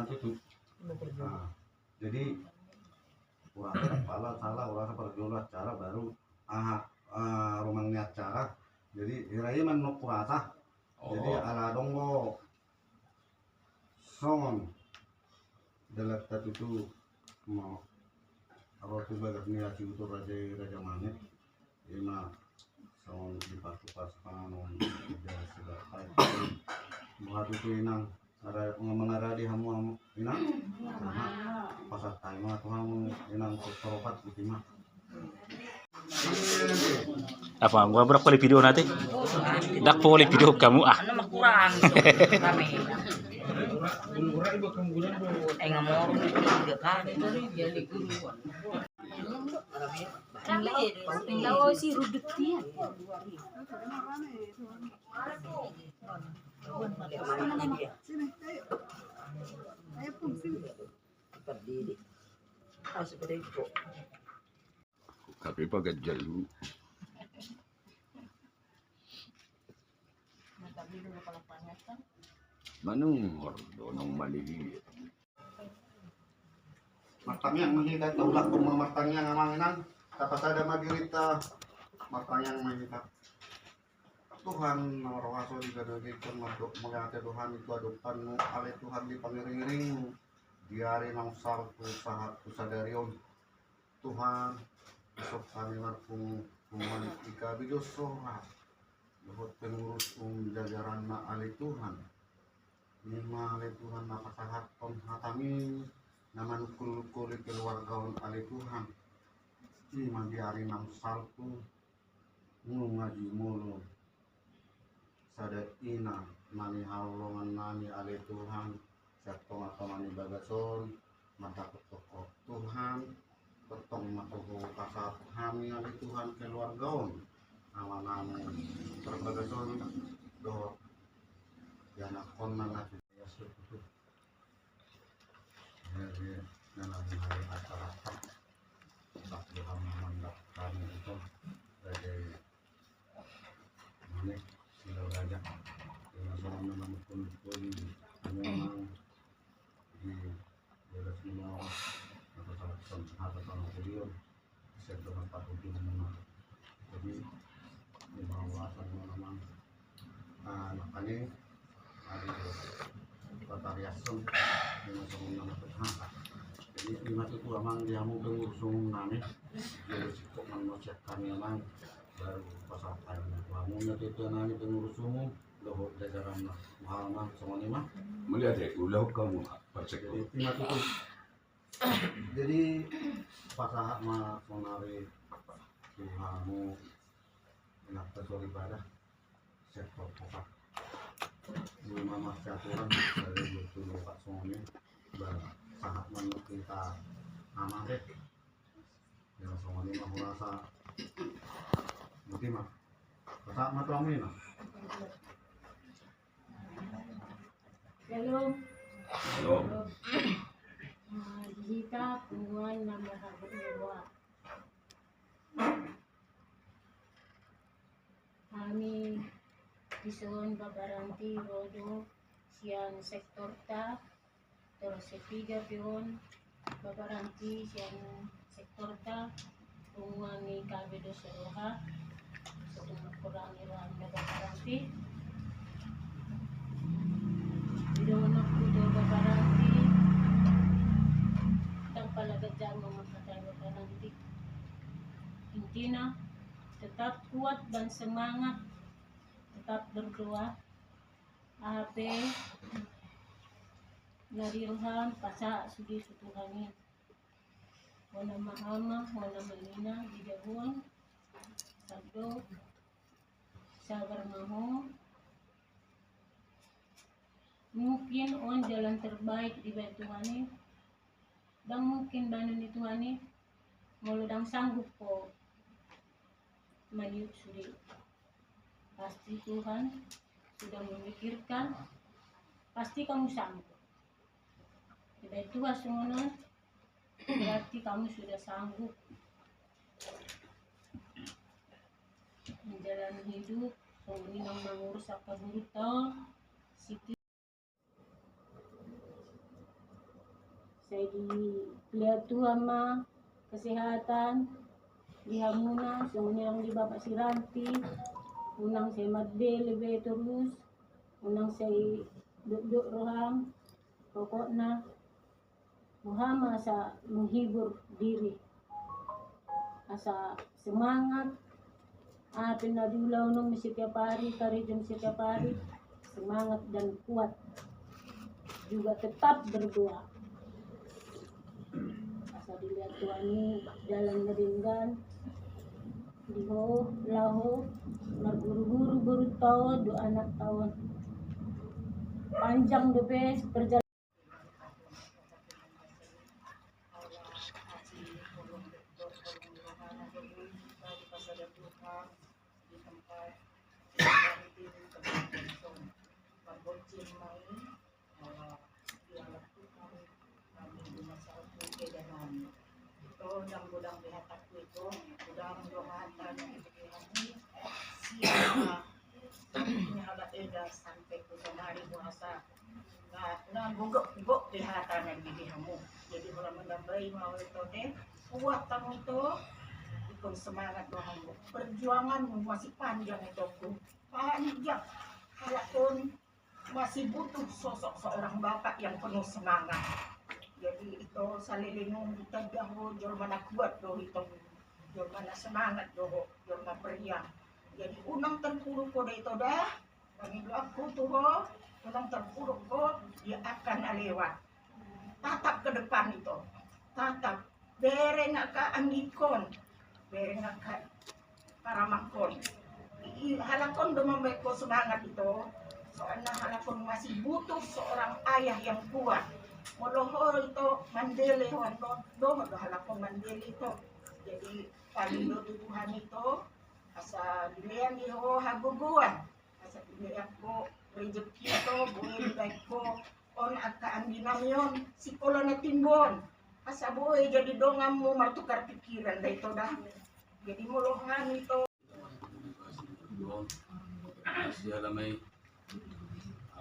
tutup. Nah, jadi orang kepala salah orang perjualan cara baru rumah niat cara jadi irai manuk kurasa jadi ala donggo son dalat tatutu mau roti bagas niat itu raja mana ima son dipas panon sudah buat itu inang ada mengaradi hamu inang pasat tayo mga tuhang inang koropat gitu mah. Apa gua berapa kali video nanti? Dak boleh video kamu ah. Ano makurang kami. Ngamor tiga kali jadi guruan. Lawa si rudut dia. Berdiri. Seperti itu. Tapi pakai jalu. Manung ordonong maligi. Martang yang menghina taulah kumang martang yang amanginan dapat ada magirita martang yang menghina Tuhan rawaso di gadagikon melihat Tuhan itu adupan ale Tuhan di pangiring-iring diari nang sarku sahat kusadarion Tuhan besok kami marpung kumanika bidosora bahwa pengurus jajaran na ale Tuhan lima ale Tuhan napasahat hatami naman kul-kuli keluargaon ale Tuhan lima diari nang sarku ngaji mulu sada ina nani halongan nani ale Tuhan satong atomani bagason mata ketoko Tuhan ketong matuhu kasat hami ale Tuhan keluargaon awan-awan terbagason do yanakon na natin yasut itu jadi nanti hari acara tak Tuhan memandapkan itu dari mana sila raja dengan soalnya nama pun memang di daerah semua atau tanah beliau bisa dengan Pak Budi memang jadi di bawah sana memang makanya ada kata riasun dengan soalnya nama Tuhan jadi lima itu memang dia mau pengusung nani jadi cukup mengucapkan memang baru pasal airnya bangunnya itu nani pengurus umum loh jajaran Muhammad semuanya mah Melihat ya, ulah kamu percek. jadi lima itu jadi pasal mah sonari Tuhanmu enak terus ibadah sektor pokok lima mas aturan dari betul pak semuanya sangat menurut kita aman deh ya semuanya mah merasa mungkin mah pasal mah tuh amin Halo. Halo. Jika punguan nama habut dewa. Kami disuun babaranti rodo siang sektor ta terus setiga pion babaranti siang sektor ta punguan ni kabedo seroha sedang kurang iran babaranti Bidonok kudo babaranti tang palagajang memakatay babaranti intina tetap kuat dan semangat tetap berdoa abe nariruhan pasa sudi sutuhani wana mahama wana malina dijabuan sabdo sabar maho mungkin on jalan terbaik di bait Tuhani dan mungkin banon di Tuhani muludang sanggup po maniut sudi pasti Tuhan sudah memikirkan pasti kamu sanggup di bait Tuhan semuanya berarti kamu sudah sanggup menjalani hidup menginang mengurus apa buruto situ saya dilihat Tuhan mah kesehatan di hamuna semuanya di bapak si Ranti unang saya madde lebih terus unang saya duduk roham pokoknya Muhammad asa menghibur diri asa semangat pinadulaw nung setiap hari karijum setiap hari semangat dan kuat juga tetap berdoa asa dilihat Tuhan ini jalan ngeringan diho laho naguru-guru tahun do anak tahun panjang the best perjalanan Udang-udang dihatakku itu, udang dohatan yang diberikan siapa nyahabat edas sampai ke kemari puasa. Nah, gugok dihatan yang dibihamu. Jadi kalau menambahi mau itu deh, kuat kamu itu, ikut semangat doamu. Perjuanganmu masih panjang itu ku, panjang. Walaupun masih butuh sosok seorang bapak yang penuh semangat. Jadi itu salilinung kita dahulu jor mana kuat doh itu jor mana semangat doh jor mana periang. Jadi unang terpuruk kode itu dah bagi aku tuh unang terpuruk kok dia akan lewat. Tatap ke depan itu, tatap bereng ka anggikon, bereng ka paramakon. Halakon do membeko semangat itu, soalnya halakon masih butuh seorang ayah yang kuat. Molohor itu mandele do halakon mandele itu. Jadi paling do Tuhan itu asa dilian di haguguan, asa dilian ko rezeki itu boleh baik ko on akaan dinamyon sikola na timbon. Asa boy jadi dongamu martukar pikiran dah itu dah. Jadi molohan itu siya lamay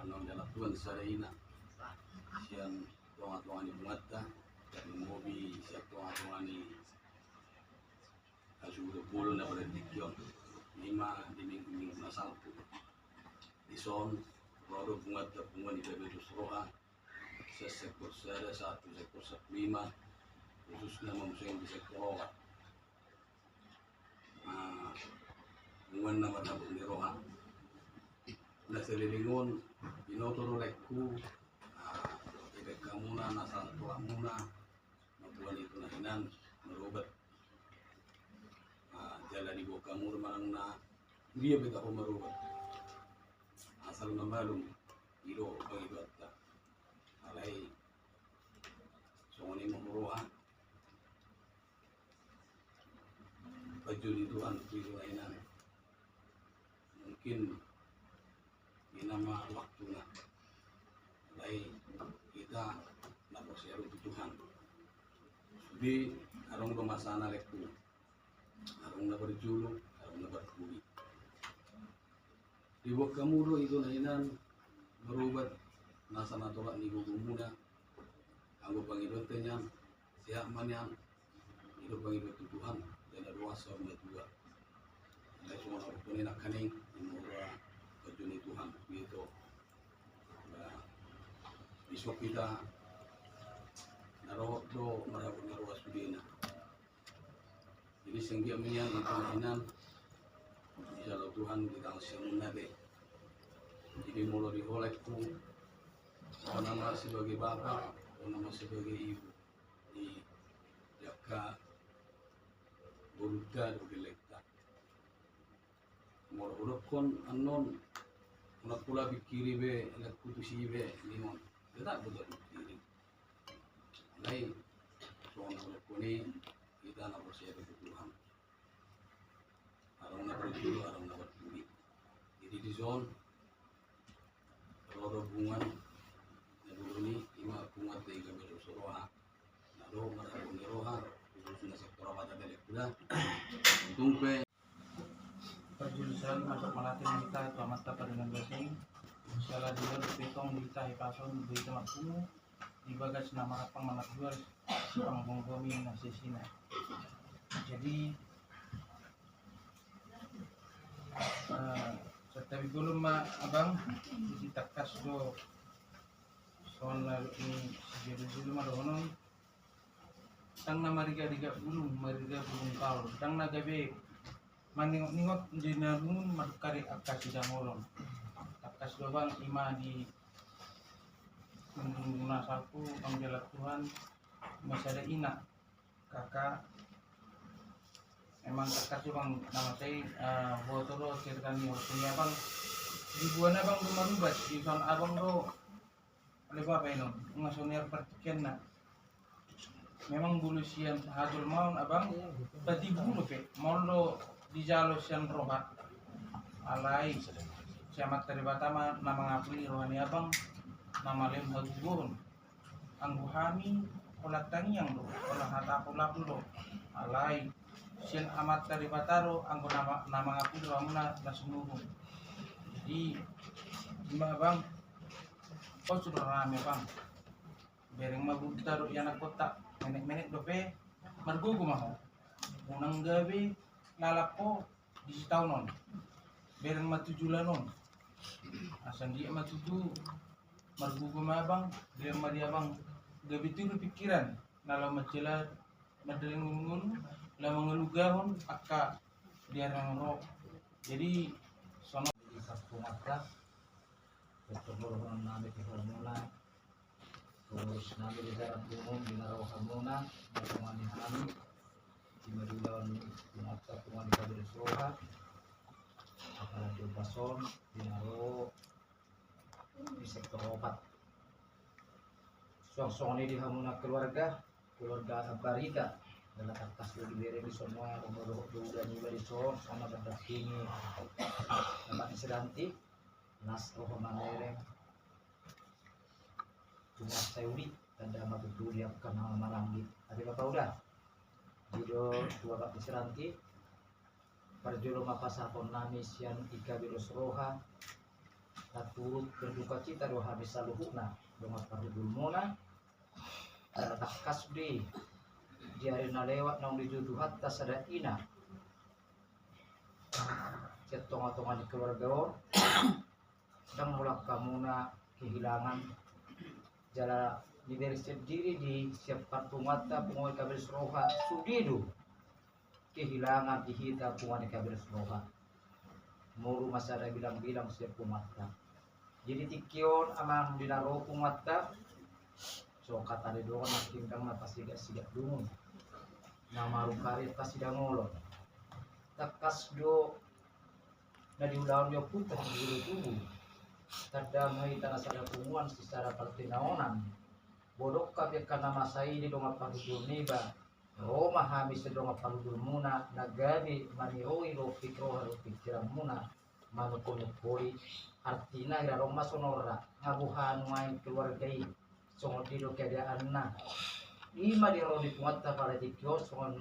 anong lalatuan sa ina siyang tuwa-tuwa ni Bungata yung mobi siya tuwa-tuwa ni Asudo-pulo na predikyon 5 diming na 10 Ison Rodo Bungata Bunga ni Bebetus Roha sa sektor sada 1 sektor 5 khusus na mamusayang di sektor Roha bungan na matabog ni Roha na sa lilingon inotorolekku ibig ka muna nasa tuwa muna matuwan ito na hinan marubat jalan ibu kamu rumang na dia beda ako marubat asal na malum ilo pagibat ta alay so ni mo ruha pajuli tuan pilo ainan mungkin nama waktu na lain kita naposero Tuhan di arong rumasana lekku arong na berjuluk arong na berkuli di wak kamulo itu nainan berubat nasa natolak ni gugumuna anggo pangidot niyan siya man yan ito pangidot Tuhan dan ruas sa mga tuwa ay sumunod ko ni nakaning imura ni Tuhan begitu besok kita naroh do marahon naruas sudina jadi senggi aminyan ang panghinan insyaAllah Tuhan kita ang siyamun natin jadi mula diholek ko ako naman sebagai bapak ako naman sebagai ibu di jaka buruta do dilekta mula ulok kon anon una pula bikiri be anak putusi be limon tidak betul bikiri lain soalnya oleh kuni kita nak bersiap untuk Tuhan arang nak berjulu arang nak berjuli jadi di zon rodo bungan nabuluni ima bunga tiga bedo soroha nado marahon roha khususnya sektor awal dari kuda tumpe perjurusan masuk melatih kita selamat dapat dengan blessing insyaallah dia berpetong kita hipason berita makmu ibagas na marapang managdual ang bonggomi na sisina. Jadi sa tabi gulong abang ditakas do soal ni siguro maronon tang na mariga bulung kaul tang na gabe maningok di narungun markari akas sidang olon akas do bang ima di munasaku ang jalan Tuhan masih ada ina kakak emang kakak sih bang nama saya botolo cerita nih punya bang di buana bang berubah di son abang do lepas apa ini ngasonier pertikian nak memang bulu sian hadul maun abang tadi bulu pe mau lo di jalo sian rohat alai siamat dari Batama nama ngapli rohani abang nama lem hagugun anggu hami olah tangiang lo olah hata pola lo alai sian amat dari Bataro anggu nama ngapli rohamuna nasunurung jadi gimana bang oh sudah rame bang bereng mabuk taruh yang kota menek dope margugu maho unang gabi lalapo di tahun non bereng matujulanon asan dia matuju margugu mabang bereng madia bang gabi turu pikiran nalau macela madaling ngulung la mengelugahon akka dia rong jadi sono di satu mata bertemu nabi hormona terus nabi di darat umum di narawah mona berteman kami di Madulawan di mata teman kader Suroha apalagi Bason di Naro di sektor obat soang ini di hamuna keluarga Barita dalam atas di bere di semua umur 2 dan juga di son sama badak ini dapat disedanti nas roh manereng cuma sayuri dan dalam betul dia karena maranggi ada bapak udah video 2 bak disedanti pada jolo mapasapon nami sian ika biros roha turut berduka cita doa habis saluhuna dongat parudul mona ada takas di hari na lewat nang dijuduhat tas ada ina cetonga-tonga di keluarga dan mulak kamu na kehilangan jala diberi sendiri di siapkan pungata pungoy kabel seroha sudidu kehilangan dihita pungoy kabel seroha muru masada bilang-bilang siap pungata jadi tikion amang dinaro pungata so kata di doang tingkang mata siga dungun nama rukari pasti dah ngolong takas do na diulang dia putar di tubuh terdamai tanah sada pumuan secara pertinaonan bodok kabeh kana masai di donga parudul niba Roma habis donga parudul muna nagabi manioi ro fikro ro pikiran muna manukono poi artina ira Roma sonora ngabuhan main keluargai songo tido keadaan na lima di rodi puata pada tikio songon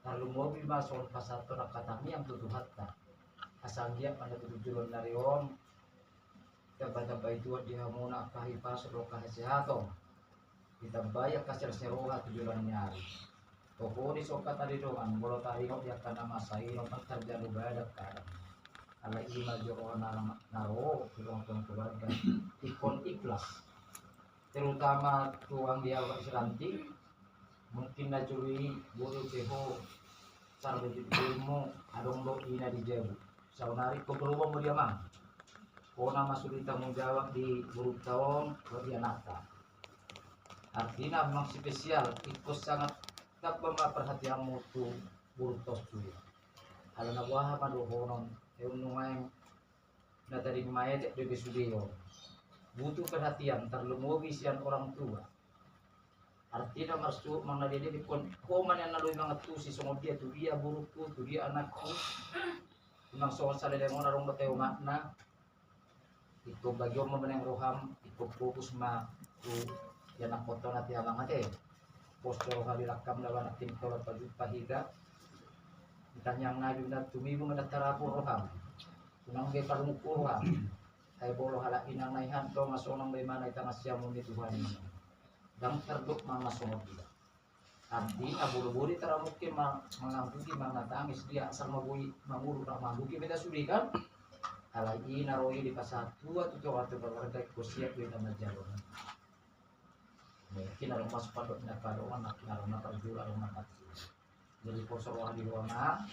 lalu mobil masuk pasato nakatami yang tutup hatta asal dia pada tujuan dari om taba itu dia mau nak kahi pas roka sehato kita bayar kasir seroha tujuan nyari toko di soka tadi doang bolo tadi dia karena masai nomor terjadi badak kan ala ima joro naro ruang keluarga ikon ikhlas terutama tuang dia seranti mungkin najuri buru keho sarbe ilmu adong lo ina di jabu saunari ko beruang mo dia mah ko nama sulit tanggung jawab di buru tahun dia nata artinya memang spesial ikut sangat tak perhatian mutu buru tos tuh ala nawaha padohonon eunungaeng na tadi mayat de besudio butuh perhatian terlalu sian orang tua artinya maksud mana dia di koman yang lalu banget tuh si semua dia tuh dia burukku tuh dia anakku memang soal salah dengan orang bertemu makna itu bagi orang meneng roham itu fokus mah tuh yang nak foto nanti abang ate poster kali rakam lawan tim kalau pahida ditanya ngaju dan tumibu mendatarapu roham tunang ge parmuku roham ay bolo hala inang naihan to masonang may manay tamasya mo ni Tuhan dan terduk mga sungod dia. Artinya buru-buru tara mungkin mengampuki mengatangis dia asal mabui manguru nak mambuki beda sudi kan. Alai naroi di pasatu atau waktu keluarga kusiap di dalam jalur. Mungkin ada masuk pondok nak karuan nak perjual nak jadi posor orang di ruangan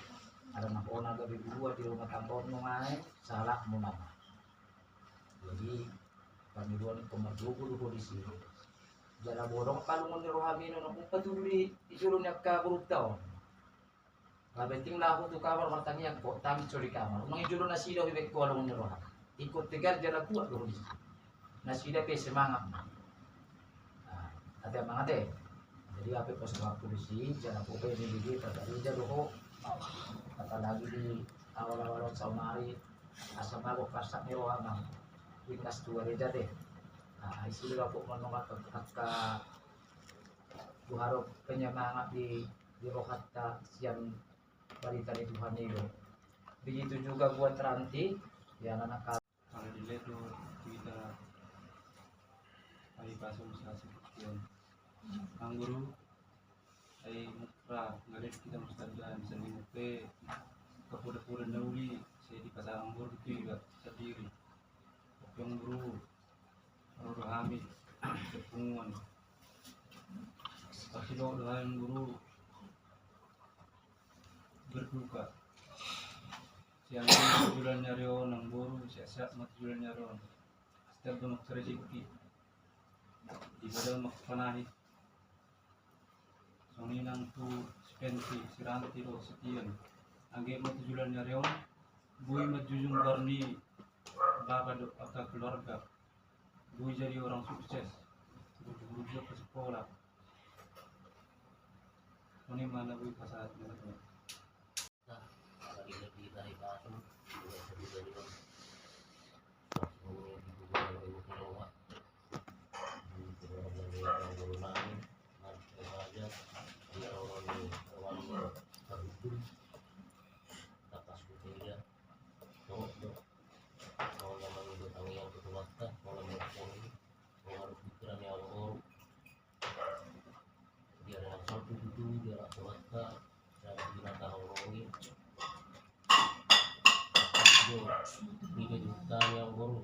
ada nak ona gabi dua di rumah tampon nungai salah munama. Jadi kami dua ni pemerdugu di sini. Jala borong kalau mau rohami no kung patuli ijulun yak ka burutaw. Kabeting lahu tu kamar martanya ko tami curi kamar. Nang ijulun na sida bibek ko along ni roha. Ikut tegar jala kuat do di. Na sida pe semangat. Ate mga ate. Jadi apa po sa mga polisi jala po pe ni bigi tatali jalo ko. Lagi di awal-awal sa umari asa mago pasak ni roha na. Witness to deh. Nah, isulah po menolak ka buharap penyemangat di rohat siang balita ni Tuhan itu. Begitu juga buat Ranti, yang anak Kalau dilihat tuh kita ay pasok sa seksyon. Ang guru ay mukra ngalit kita mustadaan sa limupe kapura-pura na uli sa di pasang guru itu juga sa diri. Yung guru rohami kepungan pasti doain guru berduka siang tujuan nyarion ng guru siya matujuan nyarion setiap domak rezeki di badan makpanahi songinang tu spensi siranti ro setian angge matujuan nyarion bui majujung barni baka do atau keluarga. Gue jadi orang sukses, berusaha ke sekolah. Ini mana gue pasaat teman-teman. Lagi lebih dari baru, juga sedih dari yang baru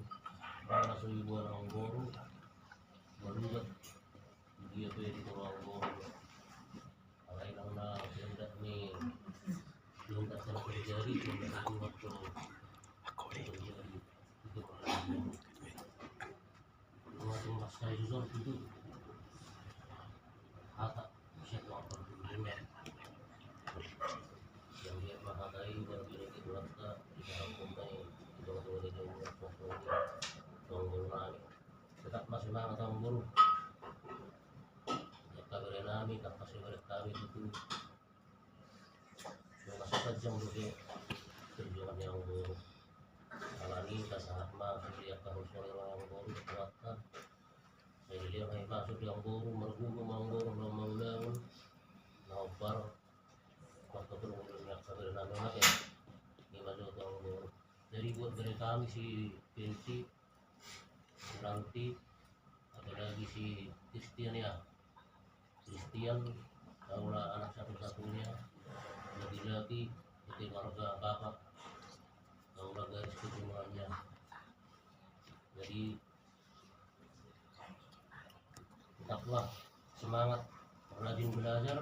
mana suyu orang baru dia tuh di orang baru alai nana hendak nih hendak sana terjadi hendak waktu terjadi itu waktu masa itu itu hata siapa orang berbeda yang dia menghargai dan dia itu rasa di dalam kompai tetap masih semangat tahun baru kabar nami tak masih berkali itu masih tajam juga perjuangan yang baru alami saat masuk dia tahun yang baru kekuatan saya lihat yang masuk yang baru mergulu manggur membangun nabar waktu perumuran kabar nami lagi gimana tahun baru. Jadi buat dari kami si Pinti, Ranti, ada lagi si Christian, kaulah anak satu-satunya, laki-laki, itu keluarga bapak, kaulah garis keturunannya. Jadi tetaplah semangat, rajin belajar.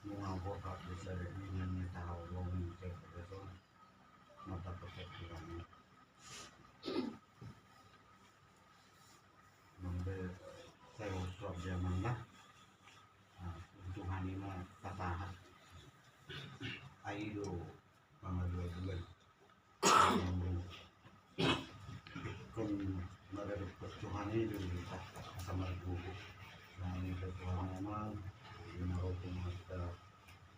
Mga bokat bisa dengan tahu lagi itu mata percakapan membe saya usap dia mana untuk hanima tatahan aido dua-dua kun mereka percuhan itu sama ibu nah ini percuhan memang Ginaroko mata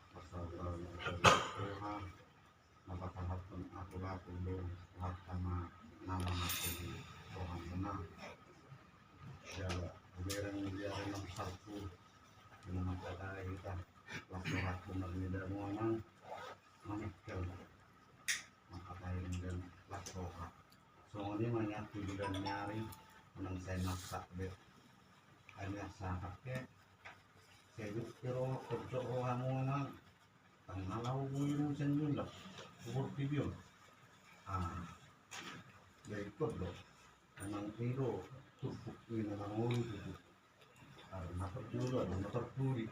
pasal Tuhan napakahat ng ako doon lahat sama nama ako di Tuhan menang ya berang dia ng sarpu ng mga kita lahat ng nagnida mo nang manikkel makatayin ng roha. So ini banyak tujuan nyari menang saya masak deh. Hanya sangat ke saya kira kerja roha mana tanggalau buim sendiri lah. Kubur video. Ya ikut loh. Memang itu tupuk ini memang ulu itu. Motor dulu ada motor puri.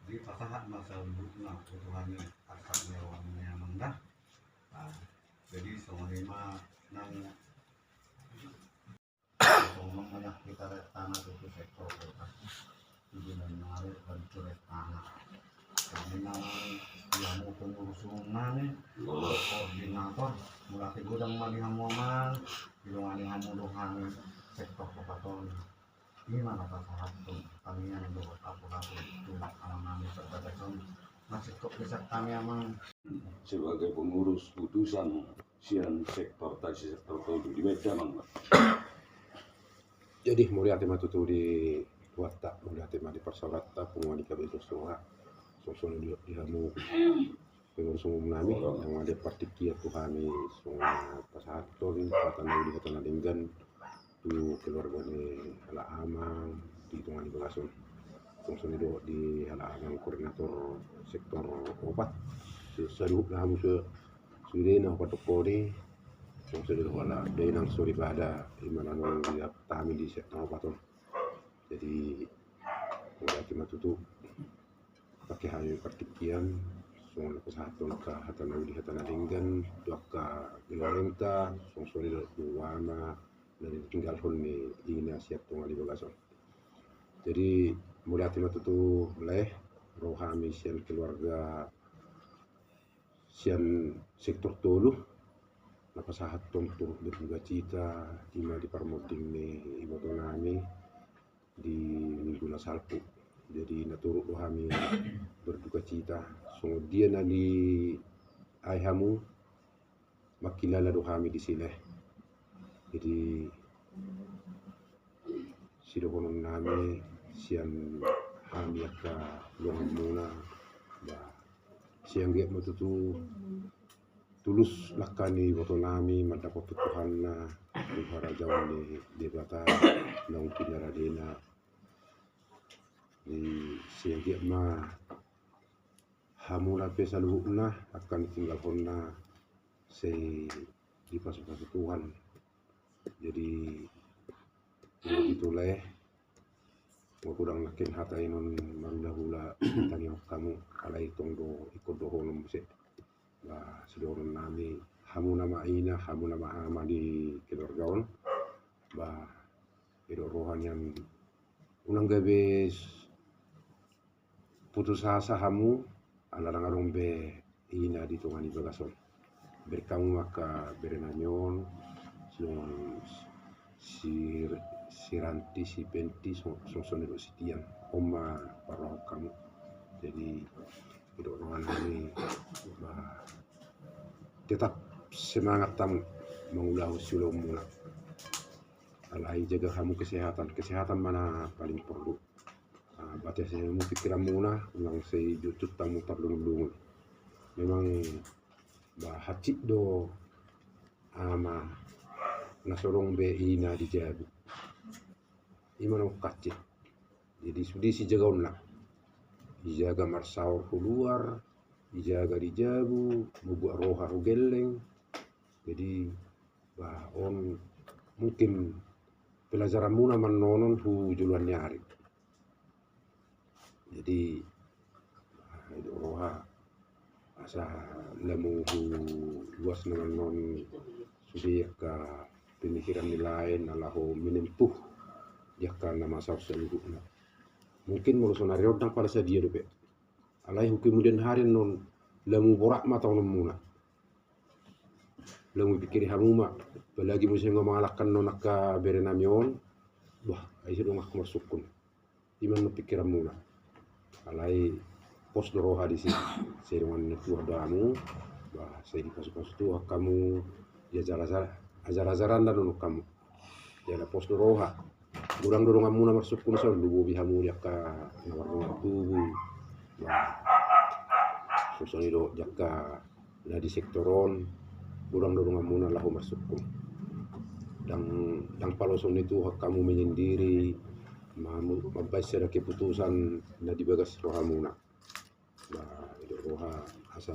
Jadi pasahat masa dulu kebutuhannya asapnya wanginya mendah. Jadi semua nang semua banyak kita tanah itu sektor kota. Tujuan narik dan curek tanah. Memang yang mau pengurus rumah nih, koordinator, mulai gudang mali hamuman, bilangani hamudohan sektor kota. Gimana pasahat tuh kami yang buat apa-apa itu alam-alam perbatasan masih kok bisa kami emang Sebagai pengurus putusan sian sektor tadi sektor itu di Medan, Bang. Jadi mulai matutu di watak mulai di persolata penguani kabel semua sosok di hamu pengurus umum nami yang ada partikia tuhani semua pasahaton kata kata linggan tu keluarga ni ala amang di tungan di bagasun sosok di ala amang koordinator sektor opat seru lah hamu sudah nak patoko ni sosok di wala dari nang suri pada imanan di kami di sektor opat. Jadi mulai matutu pakai hari partikian semua kesehatan ke hatan di hatan linggan dua ke gelorenta sosok di luana dari tinggal honi ini siap tunggal di bagason. Jadi mulai matutu oleh rohami sian keluarga sian sektor tolu napa sahat tontur berduka cita di parmoding ni ibu nami di minggu salpu. Jadi naturut rohami berduka cita so dia nali ayhamu makilala rohami di sini. Jadi sidokonon nami sian hami ka luang muna ba siang dia matutu tulus lakani boto nami madapat Tuhan na para jawan ni debata nang pinaradena di siang dia ma hamula pesa luhuna akan tinggal honna se di pasu-pasu Tuhan. Jadi itulah mau kurang nakin hata inon marula-hula tanya kamu alai tongdo ikut dohon musik bah sedoron nami hamu nama ina hamu nama ama di keluargaon bah itu rohan yang unang gabe putus asa hamu alarang arong be ina di tongani bagason berkamu maka berenanyon si ranti si penti son itu sitian oma paroh kamu. Jadi hidup orang ini tetap semangat tamu mengulah usul mula alai jaga kamu kesehatan mana paling perlu batas yang mu pikiran muna ulang sei jutut tamu terlung-lung memang hacik do ama nasorong be ina dijabu imano kacit jadi sudi si jagaon lah dijaga marsaur keluar dijaga dijabu membuat roha geleng jadi on mungkin pelajaran muna manonon hu juluan nyari jadi itu roha asa lemu hu luas non sudah ke pemikiran nilai nalahu menentuh jaka nama saus seluruhnya mungkin melusona riodang pada sadia dope alai kemudian hari non lemu borak mata muna lemu pikir hamuma apalagi musim ngomalakan nonaka berenamion wah aisyah dong aku masukun iman pikiran muna alai pos doroha di sini saya dengan tua damu bah saya di pos tua kamu ya ajar-ajaran dan untuk kamu ya ada pos doroha kurang dorong kamu nomor 10 so lubu bihamu jaka nomor tubuh bah sosoni do jaka di sektoron dorong muna lahu masukkum dan paloson itu hak kamu menyendiri membaca keputusan na dibagas roha muna itu roha asa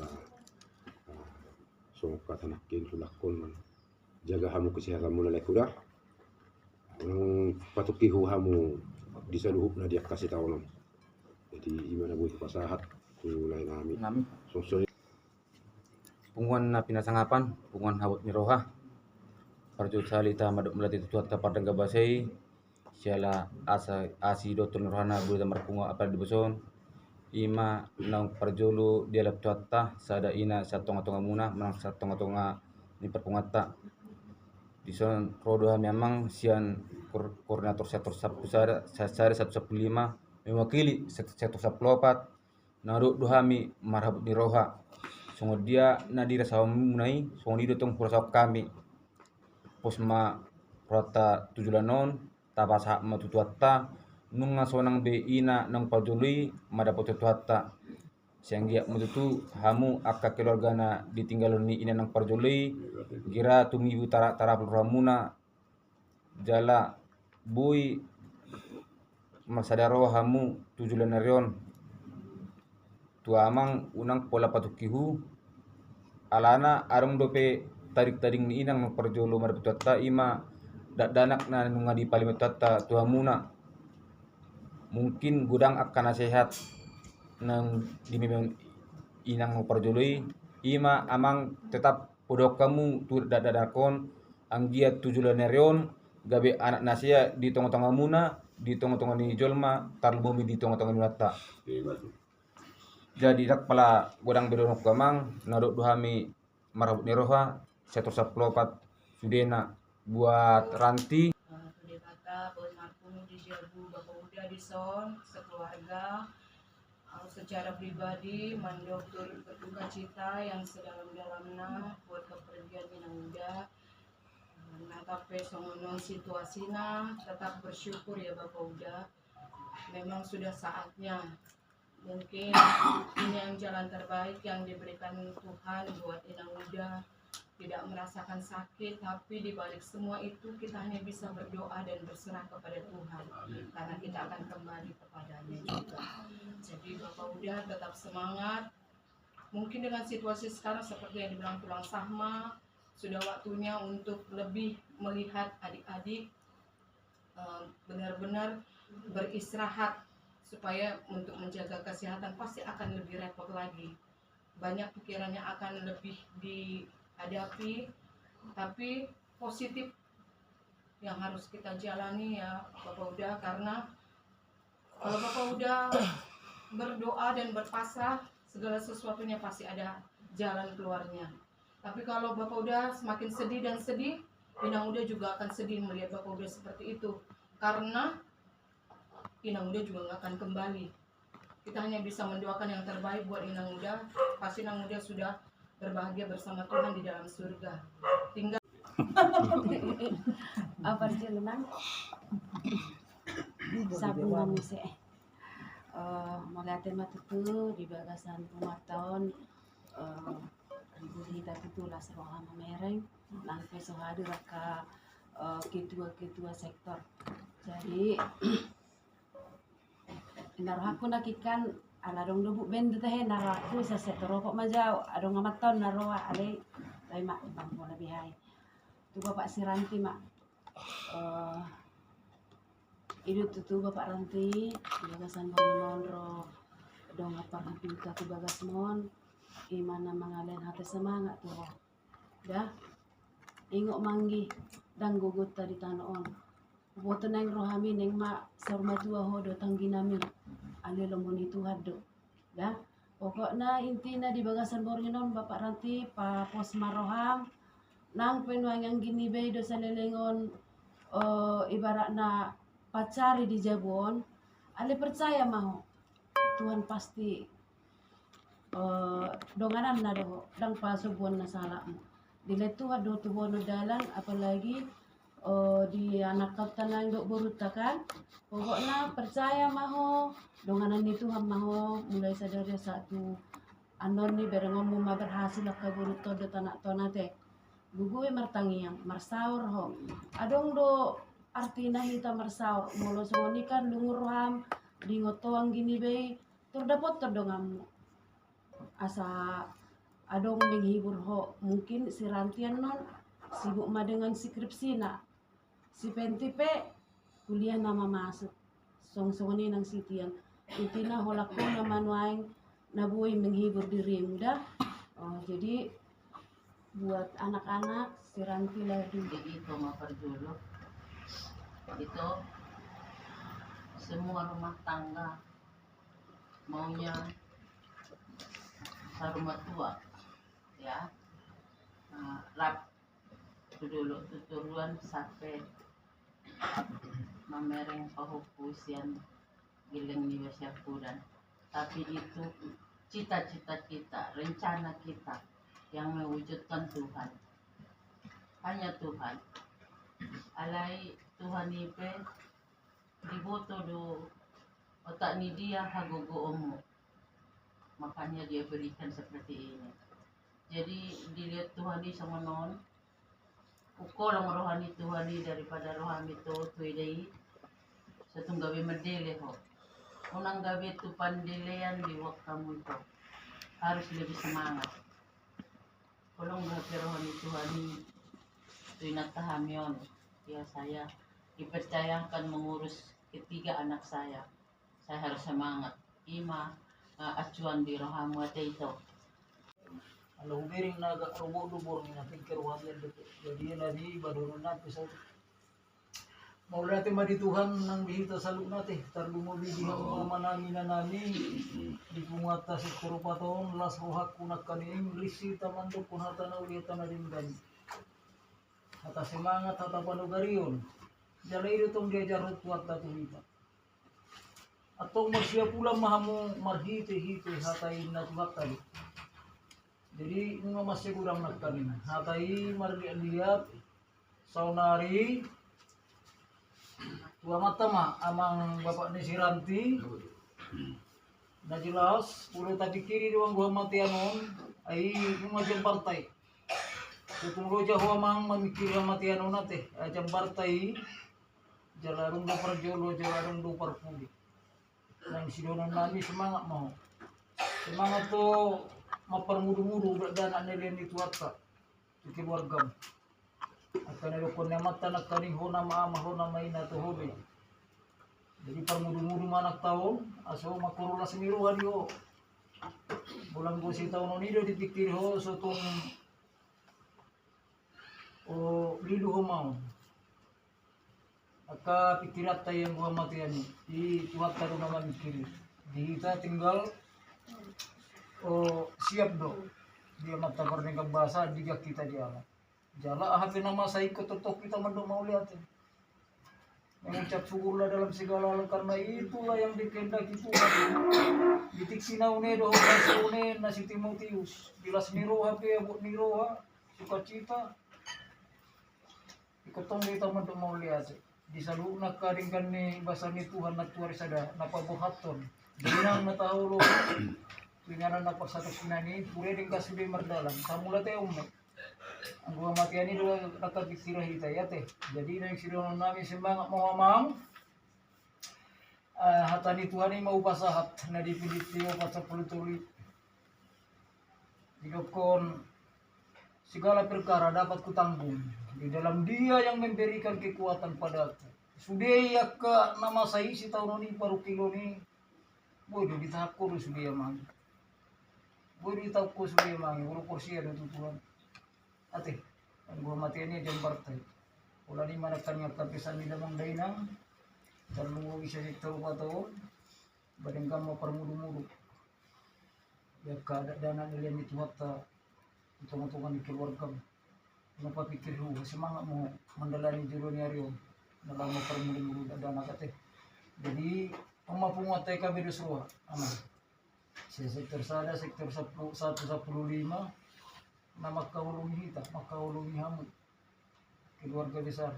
songka tanakin sulakon jaga hamu kesehatan muna lekudah orang patukihu hamu disaluhuk na dia kasih tahu nom jadi gimana buat pasahat ku lain nami sosok punguan na pinasangapan punguan hawat ni roha parjo salita maduk melati tuat ka padang gabasei siala asa asi dotun rohana buda marpunga apa di boson ima nang parjolu dia lap tuatta sada ina satonga-tonga muna menang satonga-tonga ni perpungata dison rodoha memang sian koordinator sektor sapusara sasare 115 mewakili sektor 104 naruk dohami marhabut ni roha songo dia nadira sawam munai songo di dotong purasawak kami posma rata tujulanon tapas hak matutuatta nunga sonang be ina nang pajului madapat tuatta sehingga mututu hamu akka keluargana ditinggalon ni ina nang parjului gira tumibu tarap ramuna jala bui masadaro hamu tujulanarion tuamang unang pola patukihu alana arum dope tarik-taring ni inang perjolo marapatuatta ima danak na nunga di palimatuatta tuamuna mungkin gudang akan nasihat nang dimimang inang perjoloi ima amang tetap podok kamu tu dadakon anggia tujulanerion gabe anak nasia di tongah-tongah muna di tongah-tongah ni jolma tarlumi di tongah-tongah nuatta jadi dak pala godang bedonok gamang naruk duhami marabut ni roha sektor 104 sudena buat ranti Pendeta Boy Markuno di Jabu Bapak Uda di Son sekeluarga secara pribadi mendokter berduka cita yang sedalam-dalamnya buat kepergian Inang Uda. Nah tapi songonon situasinya tetap bersyukur ya Bapak Uda. Memang sudah saatnya mungkin ini yang jalan terbaik yang diberikan Tuhan buat Inang Uda, tidak merasakan sakit, tapi di balik semua itu kita hanya bisa berdoa dan berserah kepada Tuhan karena kita akan kembali kepadanya juga. Jadi Bapak Uda tetap semangat. Mungkin dengan situasi sekarang seperti yang dibilang Tulang Sahma, sudah waktunya untuk lebih melihat adik-adik benar-benar beristirahat supaya untuk menjaga kesehatan pasti akan lebih repot lagi. Banyak pikirannya akan lebih dihadapi, tapi positif yang harus kita jalani ya Bapak Uda, karena kalau Bapak Uda berdoa dan berpasrah segala sesuatunya pasti ada jalan keluarnya. Tapi kalau Bapak Uda semakin sedih dan sedih, Inang Uda juga akan sedih melihat Bapak Uda seperti itu, karena Inang Uda juga nggak akan kembali. Kita hanya bisa mendoakan yang terbaik buat Inang Uda. Pasti Inang Uda sudah berbahagia bersama Tuhan di dalam surga. Tinggal apa sih lenang? Sabu ngomong sih. Melihatin matutu di bagasan pemataon ribu kita itu lah seroha mereng langkai sohadu raka ketua sektor. Jadi narohaku nakikan aladong lubuk benda teh narohaku sa sektor rokok majau adong ngamaton naroha ale tay mak bang mo lebih hai tu bapak si Ranti mak itu tu bapak Ranti bagasan mon ro dong apa pinta tu bagas mon imana mangalen hati semangat tu dah ingok manggi dan gugut tadi tanoon boto neng rohami neng mak sorma tua ho do tanggi nami ale lomoni Tuhan do dah pokoknya intina di bagasan bornginon bapak Ranti pa pos maroham nang penuang yang gini be do salelengon ibaratna pacari di Jabon ale percaya maho Tuhan pasti donganan na do dang pasubuan na salakmu dile Tuhan do tubono dalan apalagi di anak kapten yang dok berutakan pokoknya percaya maho donganan itu ham maho mulai sadar satu anon ni berengom ma berhasil ka berut todo tanak tona teh Bugoy martangiang marsaur ho. Adong do artina hita marsaur molo songoni kan lunguruham dingotoang gini bay terdapot terdongam asa adong menghibur ho mungkin si Rantian non sibuk ma dengan skripsi na si Pentipe kuliah nama masuk song-songoni nang sitian intina holak ko na manuaing nabuhay menghibur diri muda. Jadi buat anak-anak si Ranti lagi Begitu memperjuluk itu semua rumah tangga maunya sarumah tua ya rap dulu tuturuan sampai mamereng pahupusian gileng ni Wasyapuran. Tapi itu cita-cita kita, rencana kita yang mewujudkan Tuhan. Hanya Tuhan. Alai Tuhan ipe diboto do otak ni dia hagogo omo. Makanya dia berikan seperti ini. Jadi dilihat Tuhan di sama non. Uko lang rohani Tuhan di daripada rohani itu tuidai. Satong gabi medele ho. Unang gabi itu pandelean di waktu kamu itu. Harus lebih semangat. Kalau nggak rohani Tuhan itu inataham yon. Ya saya dipercayakan mengurus ketiga anak saya. Saya harus semangat. Ima acuan di rohamu itu. Kalau hubiring naga robo dubor ni napikir wajan dito. Jadi lagi baru natin sa mau natin madi Tuhan nang bihita sa loob natin. Tarlumobi di mga namin na namin. Di kumata si Kurupaton, las rohak kunak kaning, risita man do kunata na ulitan na rin gani. Hata semangat, hata panugariyon. Jalay itong diajarot wat na tuhita. Atong masya pula mahamu marhite-hite hatayin na tuwak tadi. Jadi mga masih kurang nagkanin. Hatai marliat saunari tua matama amang bapak ni si Ranti na jelas puro tadi kiri doang gua matianon ay mga partai. Tutunggo ja ho amang mamikir matianon nate ajang partai jalarong do perjolo jalarong do parpuli. Nang sidonan nami semangat mau. Semangat to mapermudu-mudu dan anak nilai itu apa itu keluarga akan ada kon mata nak kani hona maama hona maina to hobe jadi permudu-mudu manak tahu aso makurula semiru hadio bulan gosi tahun ini do dipikir ho sotong o lidu ho mau aka pikirat tayo yang gua matiani di tuat taru nama mikir di kita tinggal siap do dia mata pernah bahasa jika kita dia jala hape nama saya ikut totok kita mendok mau lihat mengucap syukurlah dalam segala hal karena itulah yang dikehendaki Tuhan bitik sinaune do kasune nasi Timotius bilas niro hape abut niro sukacita ikutong kita mendok mau lihat di saluna kadingkan ni bahasa ni Tuhan na tuari sada napabuhaton dinang matahulo Pinganan na satu sinani, pure din kasudi mardalan. Samula tayo umay. Ang gua matian ini dua nakapikira hitayat eh. Jadi nang sidonon namin semangat mawamang. Hatani Tuhan ini mau pasahat na dipilitiyo pasapulutuli. Hidupkon segala perkara dapat kutanggung. Di dalam Dia yang memberikan kekuatan padaku. Sudah ke nama saya si tahun ini paru kilo ni. Bodoh ditakur sudah mang. Buri tau ko sudah mangi, buru kursi ada tutuan. Ate, ang gua mati ini jam partai. Wala ni mana kanya kapisan ni lamang dainang. Terlalu bisa sektor patau. Badeng kamu permudu-mudu. Ya kada dana nilian itu mata. Hitung-hitungan di keluarga. Kenapa pikir semangat mau mendalani juru ni Aryo. Dalam permudu-mudu dana kate. Jadi pemapungan TKB Dusruah. Aman. Sektor sada, sektor 115 na magkaulungi hita, magkaulungi hamot keluarga besar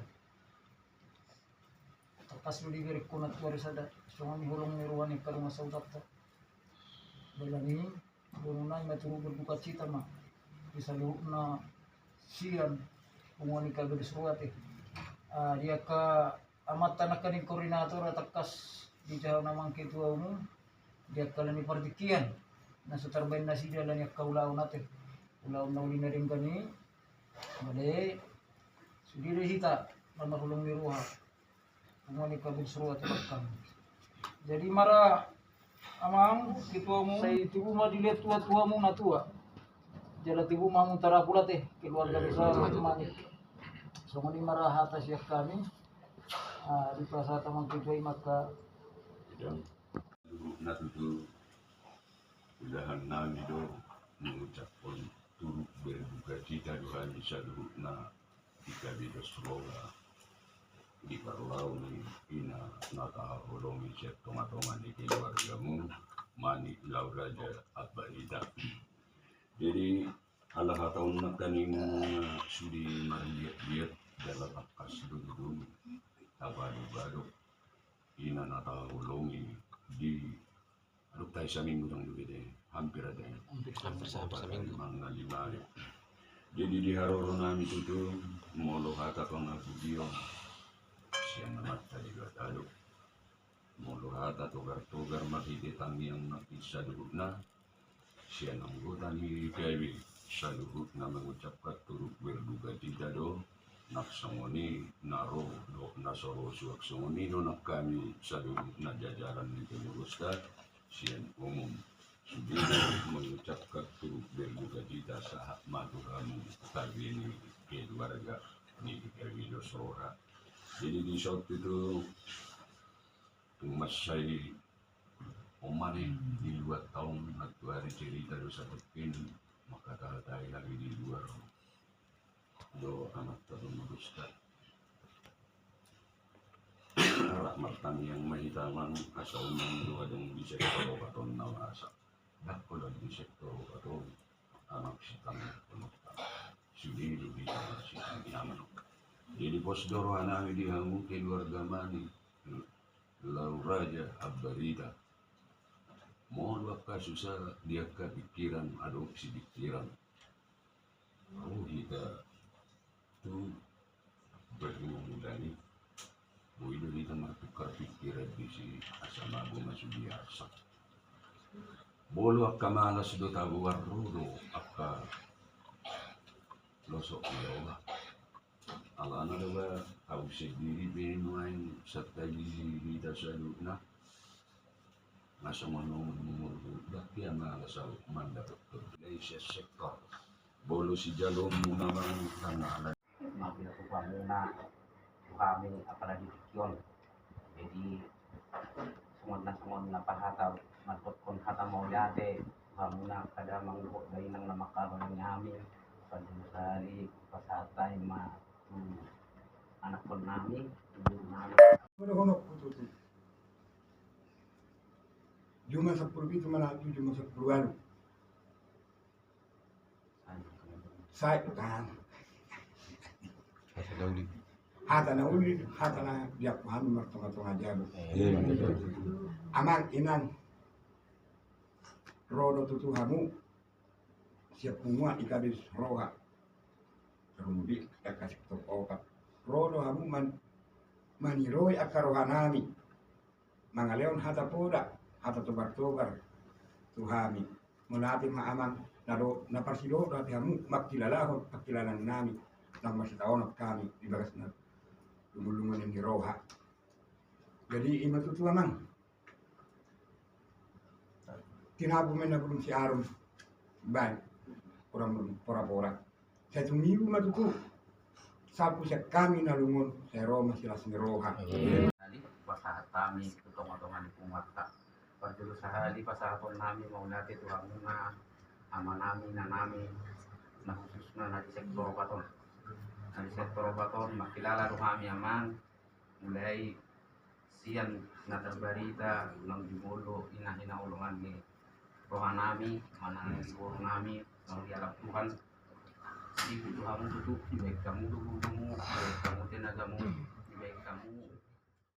takas lo digeri kunat kuari sada so kami hulong niruan ni karunga sa utata dalani bununay maturo berduka cita ma bisa luhuk na sian pungoni kabel surat dia ka amatan akan koordinator atakas di jauh namang ketua umum dia kalani partikian na sutarbain na sila lang kaulaw natin ulaw na uli na rin kani mali sudira hita na mahulong niruha pungoni kabel surat atakas jadi mara amang ketua umum say tibu ma dilihat tua-tua mo na tua jala tibu ma mong tarapulat keluarga besar mani so ngani mara hatas yak kami di pasar tamang ketua maka Dan natutu udahan nami do mengucapkan turut berduka cita Tuhan bisa na ikabi dosroga di parlau ni ina nata holongi set tonga-tonga di keluargamu mani lauraja abarita. Jadi Allah tahun nak kaning sudi mariat dalam akas dulu abadu-badu ina nata holongi di aduk tayo sa minggu ng luwi hampir ada Hampir sa minggu. mga lima. Jadi di haroro namin ito molo hata pang video siya naman tadi talo molo hata tugar makikitang yang nakisa duhut na siya nang gutan ni Kevin sa duhut na mengucapkan turut berduka cita do naksangoni naro do nasoro suak sangoni do nak kami sa duhut na jajaran ni penguruskan siya umum sudah mengucapkan turut berduka cita sa maduramu tabi ni keluarga ni Kevin Sora. Jadi di saat itu masai omani di 2 tahun atau hari cerita dosa tepin maka tahu lagi di luar do anak terus meruskan arak martani yang mahitaman asal dua dong di sektor obaton nawasa dak kalau di sektor obaton anak sitang penukang sudi di sitang nyaman. Jadi pos dorohana di hangu keluarga mani Lauraja Abarita mohon wakka susah dia kepikiran adopsi pikiran kita tu bermudani boido kita bertukar pikiran di si asama bu masuk biasa bolu akka malas do tabu warrudo akka losok ilawa alana dawa au sendiri benuain serta di dasalu na masa manong mumurdu daki ama asal mandat dari sektor bolu si jalom namang tanah mabil muna kami apalagi dikion jadi semua na pahataw matot kon kata mau yate muna kada mangluhok dari nang namakalo ng amin pagdusali pasatay anak kon namin ibu namin honok pututu juma 10 itu mana juma 10 anu saya kan hata na uli hata na dia pahami martonga jabu amang inan rodo tutuhamu siap semua ikabis roha rumbi kasih okat rodo hamu maniroi akarohanami mangaleon hata poda hata tobar tuhami mulati maaman nado naparsido dati hamu makilalahon pakilalan nami nang masih taonok kami di bagas na lumulungan yang diroha jadi ima tutu amang tinabu men na belum si arum ban orang pora-pora saya tumibu matutu sapu siya kami nalungon sa Roma sila siniroha. Hali pasahat kami tutong-tungan ni Pumata. Pagdulo sa hali pasahapon namin maulati tuwang mga ama namin na namin nahusus na di sektor baton. Di sektor baton makilala ro kami aman mulai siyan na terbarita ng dimulo hinaulungan ni rohanami manang siguro namin ng dialog Tuhan. Ibu Tuhan tutup baik kamu dulu baik kamu tenaga mu